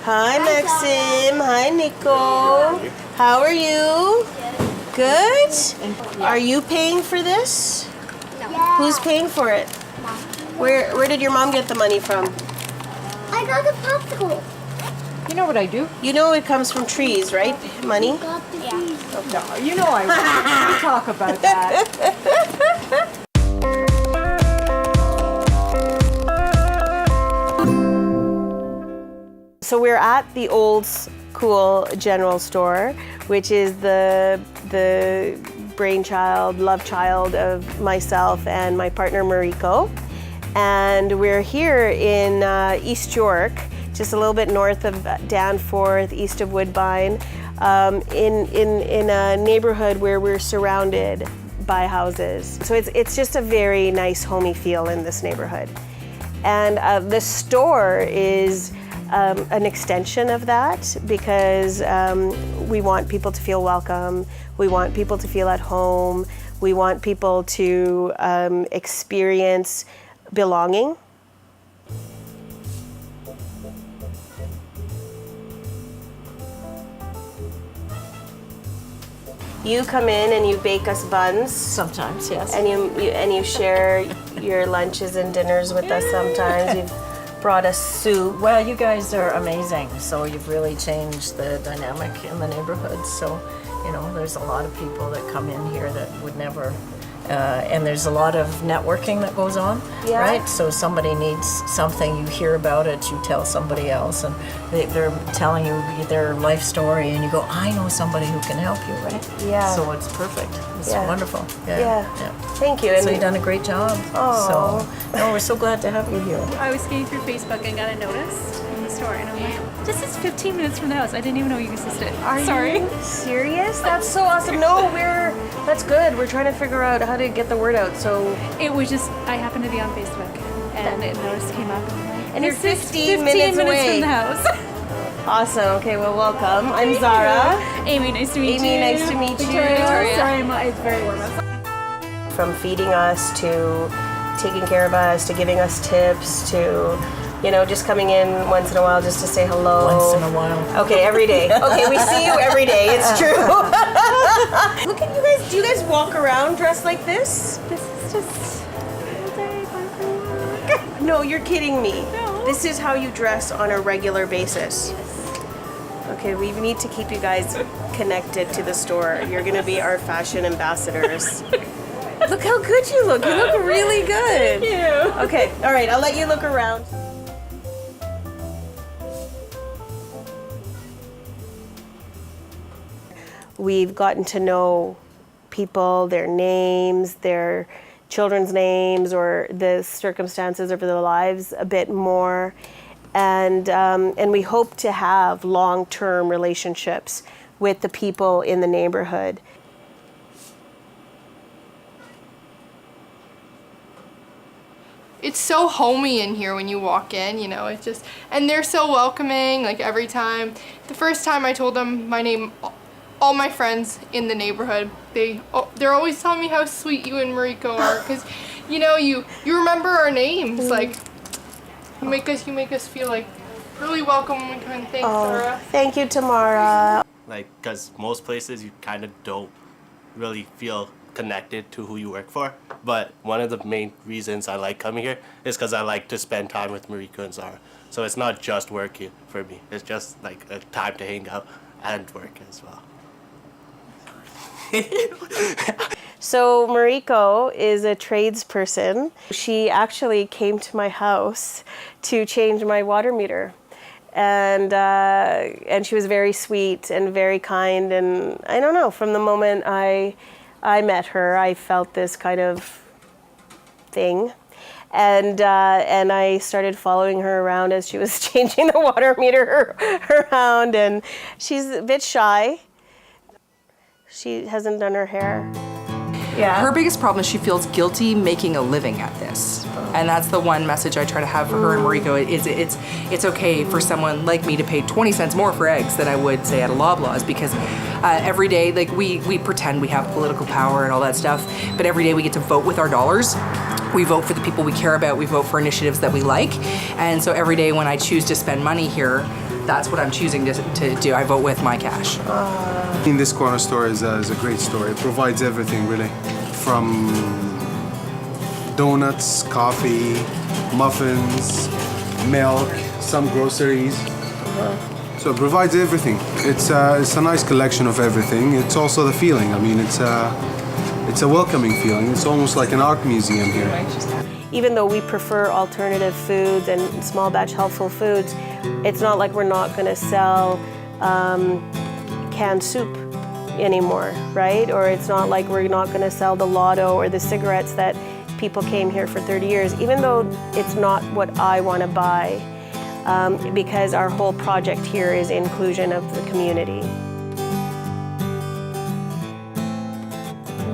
Hi, Maxim. Hi, Nico. How are you? Good. Are you paying for this? No. Who's paying for it? Mom. Where did your mom get the money from? I got the popsicle. You know what I do? You know it comes from trees, right? Money? Got the trees. No, you know I will. We talk about that. So we're at the Old Cool General Store, which is the brainchild, love child of myself and my partner Mariko. And we're here in East York, just a little bit north of Danforth, east of Woodbine, in a neighborhood where we're surrounded by houses. So it's just a very nice homey feel in this neighborhood. And the store is an extension of that because we want people to feel welcome, we want people to feel at home, we want people to experience belonging. You come in and you bake us buns. Sometimes, yes. And you share your lunches and dinners with us sometimes. You've brought us soup. Well, you guys are amazing. So you've really changed the dynamic in the neighborhood. So, you know, there's a lot of people that come in here that would never, and there's a lot of networking that goes on, Yeah. right? So somebody needs something, you hear about it, you tell somebody else, and they're telling you their life story, and you go, I know somebody who can help you, right? Yeah. So it's perfect. It's Yeah. wonderful. Yeah. Thank you. So you've done a great job. Aw. So, no, we're so glad to have you here. I was scanning through Facebook and got a notice in the store, and I'm like, this is 15 minutes from the house. I didn't even know you existed. Sorry. You serious? That's so awesome. No, that's good. We're trying to figure out how to get the word out. So It was just, I happened to be on Facebook, and a notice came up. And you're This is 15 minutes away. from the house. awesome. Okay, well, welcome. I'm Zahra. Amy, nice to meet you. Amy, nice to meet you. Victoria. Sorry, it's very warm. From feeding us to taking care of us to giving us tips to, you know, just coming in once in a while just to say hello. Once in a while. Okay, every day. Okay, we see you every day. It's true. Look at you guys. Do you guys walk around dressed like this? This is just all day, going for work. No, you're kidding me. No. This is how you dress on a regular basis. Okay, we need to keep you guys connected to the store. You're gonna be our fashion ambassadors. Look how good you look. You look really good. Thank you. Okay, all right, I'll let you look around. We've gotten to know people, their names, their children's names, or the circumstances of their lives a bit more. And we hope to have long-term relationships with the people in the neighborhood. It's so homey in here when you walk in, you know, it's just, and they're so welcoming, like every time. The first time I told them my name, all my friends in the neighborhood, they're always telling me how sweet you and Mariko are, because, you know, you remember our names, like, you make us feel like really welcome when we come in. Thanks, Zahra. Thank you, Tamara. Like, because most places you kind of don't really feel connected to who you work for. But one of the main reasons I like coming here is because I like to spend time with Mariko and Zahra. So it's not just working for me. It's just like a time to hang out and work as well. So Mariko is a tradesperson. She actually came to my house to change my water meter. And she was very sweet and very kind. And I don't know, from the moment I met her, I felt this kind of thing. And I started following her around as she was changing the water meter around. And she's a bit shy. She hasn't done her hair. Yeah. Her biggest problem is she feels guilty making a living at this. And that's the one message I try to have for her and Mariko is it's okay for someone like me to pay 20 cents more for eggs than I would say at a Loblaws, because every day, like we pretend we have political power and all that stuff, but every day we get to vote with our dollars. We vote for the people we care about, we vote for initiatives that we like. And so every day when I choose to spend money here, that's what I'm choosing to do. I vote with my cash. In this corner store is a great store. It provides everything really, from donuts, coffee, muffins, milk, some groceries. So it provides everything. It's a nice collection of everything. It's also the feeling. I mean, it's a welcoming feeling. It's almost like an art museum here. Even though we prefer alternative foods and small batch healthful foods, it's not like we're not going to sell canned soup anymore, right? Or it's not like we're not going to sell the Lotto or the cigarettes that people came here for 30 years, even though it's not what I want to buy, because our whole project here is inclusion of the community.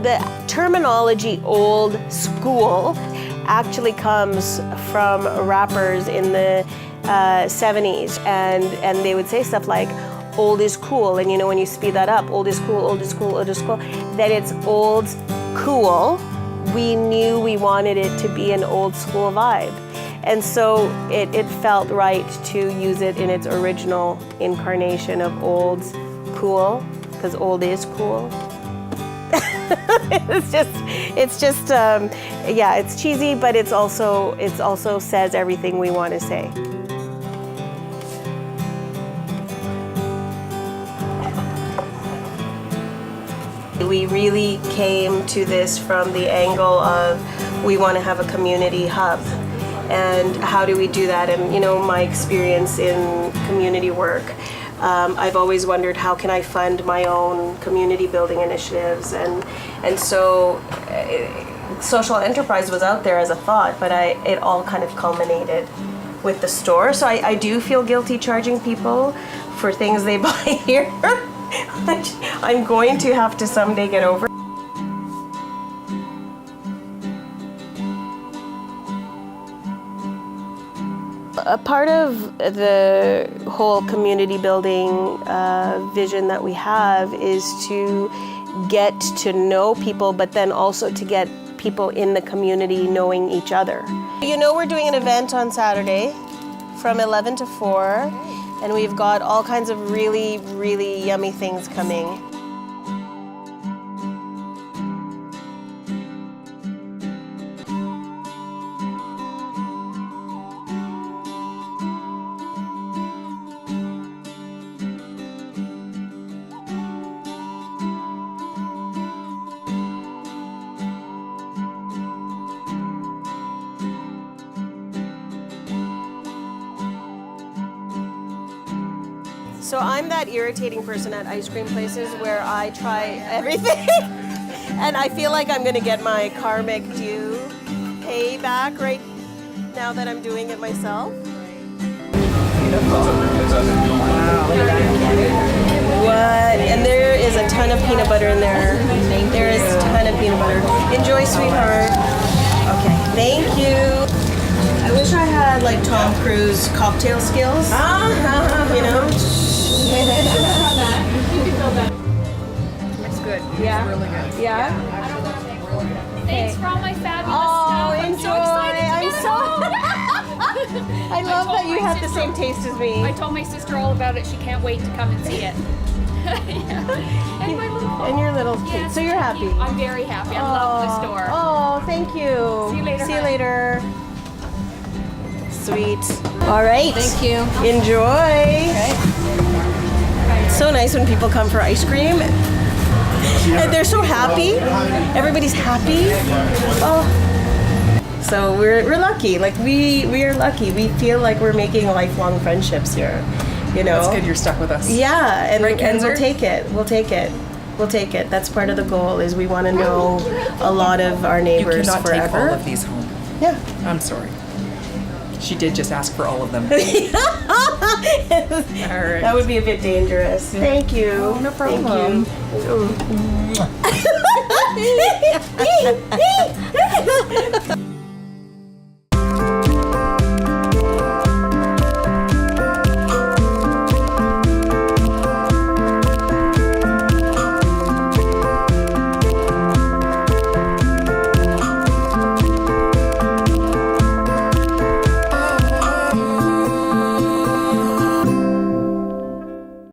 The terminology old school actually comes from rappers in the 70s, and they would say stuff like old is cool, and you know, when you speed that up, old is cool, old is cool, old is cool, then it's old cool. We knew we wanted it to be an old school vibe, and so it felt right to use it in its original incarnation of old cool, because old is cool. it's just yeah, it's cheesy, but it also says everything we want to say. We really came to this from the angle of we want to have a community hub, and how do we do that? And you know, my experience in community work, I've always wondered, how can I fund my own community building initiatives, and so social enterprise was out there as a thought, but it all kind of culminated with the store. So I do feel guilty charging people for things they buy here, which I'm going to have to someday get over. A part of the whole community building vision that we have is to get to know people, but then also to get people in the community knowing each other. You know, we're doing an event on Saturday from 11 to 4, and we've got all kinds of really, really yummy things coming. So I'm that irritating person at ice cream places where I try everything and I feel like I'm gonna get my karmic due payback right now that I'm doing it myself. What? And there is a ton of peanut butter in there. There is a ton of peanut butter. Enjoy, sweetheart. Okay, thank you. I wish I had like Tom Cruise cocktail skills. You know? It's good. Yeah. It's really good. Yeah? Thanks for all my fabulous Oh, stuff. enjoy. I'm so I love that you have the same taste as me. I told my sister all about it. She can't wait to come and see it. Yeah. And my little And your little kid. Yes, So you're thank happy. you. I'm very happy. I love the store. Oh, thank you. See you later, See you honey. later. Sweet. All right. Thank you. Enjoy. It's so nice when people come for ice cream. And they're so happy. Everybody's happy. Oh. So we're lucky. Like we are lucky. We feel like we're making lifelong friendships here. You know. That's good. You're stuck with us. Yeah, and, Right, and we'll Kenzer? take it. We'll take it. We'll take it. That's part of the goal. Is we want to know a lot of our You neighbors cannot forever. take all of these home. Yeah. I'm sorry. She did just ask for all of them. All right. That would be a bit dangerous. Thank you. Oh, no problem. Thank you.